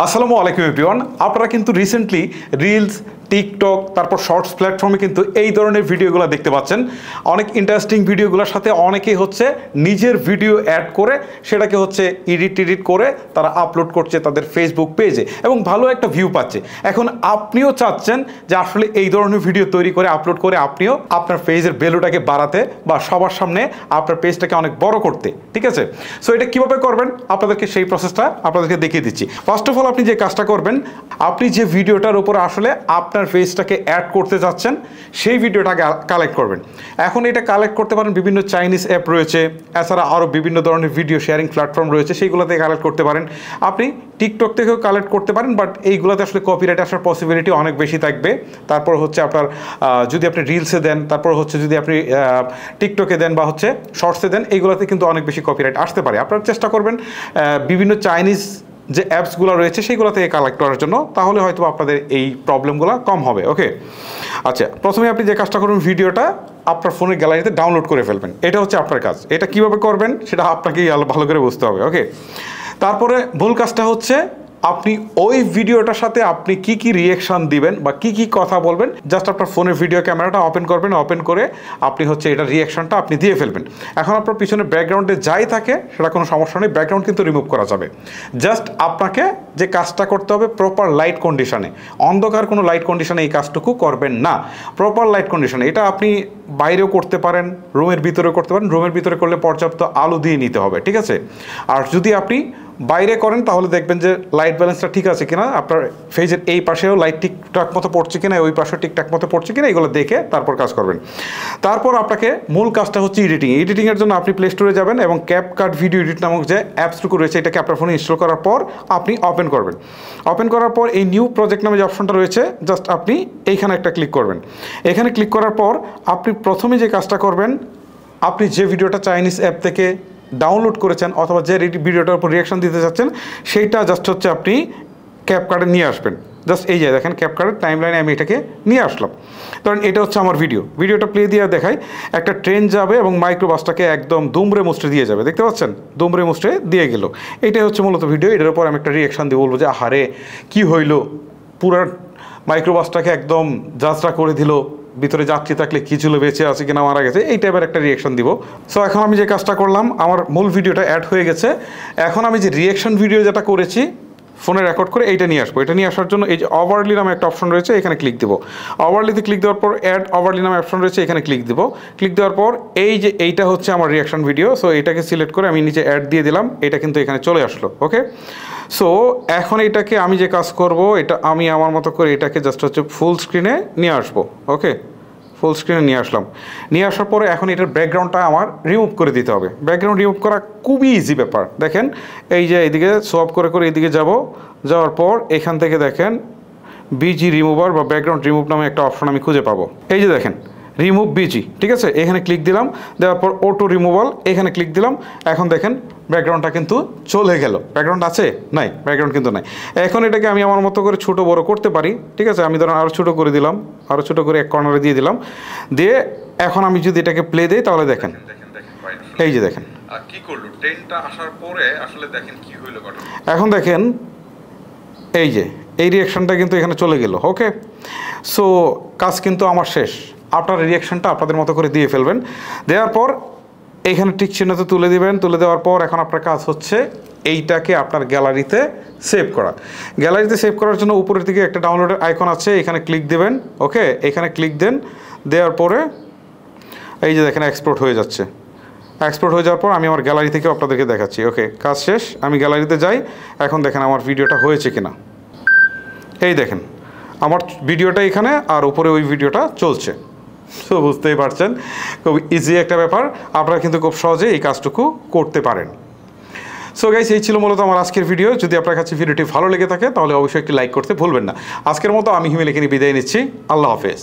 আসসালামু আলাইকুম এভরিওয়ান। আপনারা কিন্তু রিসেন্টলি রিলস, টিকটক, তারপর শর্টস প্ল্যাটফর্মে কিন্তু এই ধরনের ভিডিওগুলো দেখতে পাচ্ছেন। অনেক ইন্টারেস্টিং ভিডিওগুলোর সাথে অনেকেই হচ্ছে নিজের ভিডিও অ্যাড করে সেটাকে হচ্ছে এডিট করে তারা আপলোড করছে তাদের ফেসবুক পেজে এবং ভালো একটা ভিউ পাচ্ছে। এখন আপনিও চাচ্ছেন যে আসলে এই ধরনের ভিডিও তৈরি করে আপলোড করে আপনিও আপনার পেজের ভ্যালুটাকে বাড়াতে বা সবার সামনে আপনার পেজটাকে অনেক বড় করতে, ঠিক আছে? সো এটা কীভাবে করবেন আপনাদেরকে সেই প্রসেসটা আপনাদেরকে দেখিয়ে দিচ্ছি। ফার্স্ট অফ অল আপনি যে কাজটা করবেন, আপনি যে ভিডিওটার উপর আসলে আপনার পেজটাকে অ্যাড করতে যাচ্ছেন সেই ভিডিওটাকে কালেক্ট করবেন। এখন এটা কালেক্ট করতে পারেন, বিভিন্ন চাইনিজ অ্যাপ রয়েছে, এছাড়া আরও বিভিন্ন ধরনের ভিডিও শেয়ারিং প্ল্যাটফর্ম রয়েছে, সেইগুলোতে কালেক্ট করতে পারেন। আপনি টিকটক থেকেও কালেক্ট করতে পারেন, বাট এইগুলোতে আসলে কপিরাইট আসার পসিবিলিটি অনেক বেশি থাকবে। তারপর হচ্ছে আপনার যদি আপনি রিলসে দেন, তারপর হচ্ছে যদি আপনি টিকটকে দেন বা হচ্ছে শর্টসে দেন, এইগুলোতে কিন্তু অনেক বেশি কপিরাইট আসতে পারে। আপনারা চেষ্টা করবেন বিভিন্ন চাইনিজ যে অ্যাপসগুলো রয়েছে সেইগুলো থেকে কালেক্ট করার জন্য, তাহলে হয়তো আপনাদের এই প্রবলেমগুলো কম হবে। ওকে, আচ্ছা, প্রথমে আপনি যে কাজটা করবেন, ভিডিওটা আপনার ফোনের গ্যালারিতে ডাউনলোড করে ফেলবেন। এটা হচ্ছে আপনার কাজ। এটা কীভাবে করবেন সেটা আপনাকেই ভালো করে বুঝতে হবে। ওকে, তারপরে ভুল কাজটা হচ্ছে আপনি ওই ভিডিওটার সাথে আপনি কি রিয়াকশান দিবেন বা কি কথা বলবেন, জাস্ট আপনার ফোনের ভিডিও ক্যামেরাটা ওপেন করবেন, ওপেন করে আপনি হচ্ছে এটা রিয়াকশানটা আপনি দিয়ে ফেলবেন। এখন আপনার পিছনে ব্যাকগ্রাউন্ডে যাই থাকে সেটা কোনো সমস্যা নেই, ব্যাকগ্রাউন্ড কিন্তু রিমুভ করা যাবে। জাস্ট আপনাকে যে কাজটা করতে হবে প্রপার লাইট কন্ডিশনে, অন্ধকার কোনো লাইট কন্ডিশনে এই কাজটুকু করবেন না, প্রপার লাইট কন্ডিশনে। এটা আপনি বাইরেও করতে পারেন, রুমের ভিতরেও করতে পারেন। রুমের ভিতরে করলে পর্যাপ্ত আলো দিয়ে নিতে হবে, ঠিক আছে? আর যদি আপনি বাইরে করেন তাহলে দেখবেন যে লাইট ব্যালেন্সটা ঠিক আছে কিনা, আপনার ফেজের এই পাশেও লাইট ঠিকঠাক মতো পড়ছে কিনা, ওই পাশেও ঠিকঠাক মতো পড়ছে কিনা, এগুলো দেখে তারপর কাজ করবেন। তারপর আপনাকে মূল কাজটা হচ্ছে এডিটিংয়ের জন্য আপনি প্লে স্টোরে যাবেন এবং ক্যাপকাট ভিডিও এডিট নামক যে অ্যাপসটুকু রয়েছে এটাকে আপনার ফোনে ইনস্টল করার পর আপনি ওপেন করবেন। ওপেন করার পর এই নিউ প্রজেক্ট নামে যে অপশনটা রয়েছে, জাস্ট আপনি এইখানে একটা ক্লিক করবেন। এখানে ক্লিক করার পর আপনি প্রথমে যে কাজটা করবেন, আপনি যে ভিডিওটা চাইনিজ অ্যাপ থেকে ডাউনলোড করেছেন অথবা যে ভিডিওটার উপর রিয়াকশান দিতে চাচ্ছেন সেইটা জাস্ট হচ্ছে আপনি ক্যাপকাটে নিয়ে আসবেন। জাস্ট এই যে দেখেন ক্যাপকাটের টাইমলাইনে আমি এটাকে নিয়ে আসলাম। কারণ এটা হচ্ছে আমার ভিডিওটা প্লে দিয়ে দেখাই। একটা ট্রেন যাবে এবং মাইক্রোবাসটাকে একদম দুমড়ে মুচড়ে দিয়ে যাবে, দেখতে পাচ্ছেন? দুমড়ে মুচড়ে দিয়ে গেল। এইটাই হচ্ছে মূলত ভিডিও। এটার উপর আমি একটা রিয়াকশান দিয়ে বলবো যে আহারে কী হইলো, পুরো মাইক্রোবাসটাকে একদম যাত্রা করে দিল, ভিতরে যাত্রী থাকলে কী ছিল, বেঁচে আছে কিনা মারা গেছে, এই টাইপের একটা রিয়াকশন দিব। সো এখন আমি যে কাজটা করলাম, আমার মূল ভিডিওটা অ্যাড হয়ে গেছে। এখন আমি যে রিয়াকশন ভিডিও যেটা করেছি ফোনে রেকর্ড করে এইটা নিয়ে আসবো। এটা নিয়ে আসার জন্য এই যে ওভারলি নামে একটা অপশন রয়েছে, এখানে ক্লিক দেবো। ওভারলিতে ক্লিক দেওয়ার পর অ্যাড ওভারলি নামে অপশন রয়েছে, এখানে ক্লিক দেবো। ক্লিক দেওয়ার পর এই যে এইটা হচ্ছে আমার রিয়াকশন ভিডিও। সো এইটাকে সিলেক্ট করে আমি নিচে অ্যাড দিয়ে দিলাম, এটা কিন্তু এখানে চলে আসলো। ওকে, সো এখন এটাকে আমি যে কাজ করব, এটা আমি আমার মতো করে এটাকে জাস্ট হচ্ছে ফুল স্ক্রিনে নিয়ে আসবো। ওকে, ফুল স্ক্রিনে নিয়ে আসলাম। নিয়ে আসার পরে এখন এটার ব্যাকগ্রাউন্ডটা আমার রিমুভ করে দিতে হবে। ব্যাকগ্রাউন্ড রিমুভ করা খুবই ইজি ব্যাপার। দেখেন এই যে এইদিকে সোয়াপ করে এইদিকে যাওয়ার পর এখান থেকে দেখেন বিজি রিমুভার বা ব্যাকগ্রাউন্ড রিমুভ নামে একটা অপশন আমি খুঁজে পাবো। এই যে দেখেন রিমুভ বিজি, ঠিক আছে? এখানে ক্লিক দিলাম, দেওয়ার পর অটো রিমুভাল এখানে ক্লিক দিলাম। এখন দেখেন ব্যাকগ্রাউন্ডটা কিন্তু চলে গেল। ব্যাকগ্রাউন্ড আছে? নাই, ব্যাকগ্রাউন্ড কিন্তু নাই। এখন এটাকে আমি আমার মতো করে ছোটো বড়ো করতে পারি, ঠিক আছে? আমি ধরুন আরও ছোটো করে দিলাম, আরও ছোটো করে এক কর্নারে দিয়ে দিলাম। দিয়ে এখন আমি যদি এটাকে প্লে দিই তাহলে দেখেন এই যে দেখেন কি করলো, ট্রেনটা আসার পরে আসলে দেখেন কি হইলো ঘটনা। এখন দেখেন এই যে এই রিয়াকশানটা কিন্তু এখানে চলে গেল। ওকে, সো কাজ কিন্তু আমার শেষ। আপনার রিয়াকশানটা আপনাদের মতো করে দিয়ে ফেলবেন। দেওয়ার পর এইখানে টিক চিহ্নতে তুলে দিবেন। তুলে দেওয়ার পর এখন আপনার কাজ হচ্ছে এইটাকে আপনার গ্যালারিতে সেভ করা। গ্যালারিতে সেভ করার জন্য উপরের দিকে একটা ডাউনলোডের আইকন আছে, এখানে ক্লিক দেবেন। ওকে, এখানে ক্লিক দেন। দেওয়ার পরে এই যে দেখেন এক্সপোর্ট হয়ে যাচ্ছে। এক্সপোর্ট হয়ে যাওয়ার পর আমি আমার গ্যালারি থেকে আপনাদেরকে দেখাচ্ছি। ওকে, কাজ শেষ। আমি গ্যালারিতে যাই। এখন দেখেন আমার ভিডিওটা হয়েছে কিনা। এই দেখেন আমার ভিডিওটা এখানে আর উপরে ওই ভিডিওটা চলছে। তো বুঝতেই পারছেন খুব ইজি একটা ব্যাপার। আপনারা কিন্তু খুব সহজে এই কাজটুকু করতে পারেন। সো গাইস, এই ছিল মূলত আমার আজকের ভিডিও। যদি আপনার কাছে ভিডিওটি ভালো লেগে থাকে তাহলে অবশ্যই একটি লাইক করতে ভুলবেন না। আজকের মতো আমি হিমেল এখানে বিদায় নিচ্ছি। আল্লাহ হাফেজ।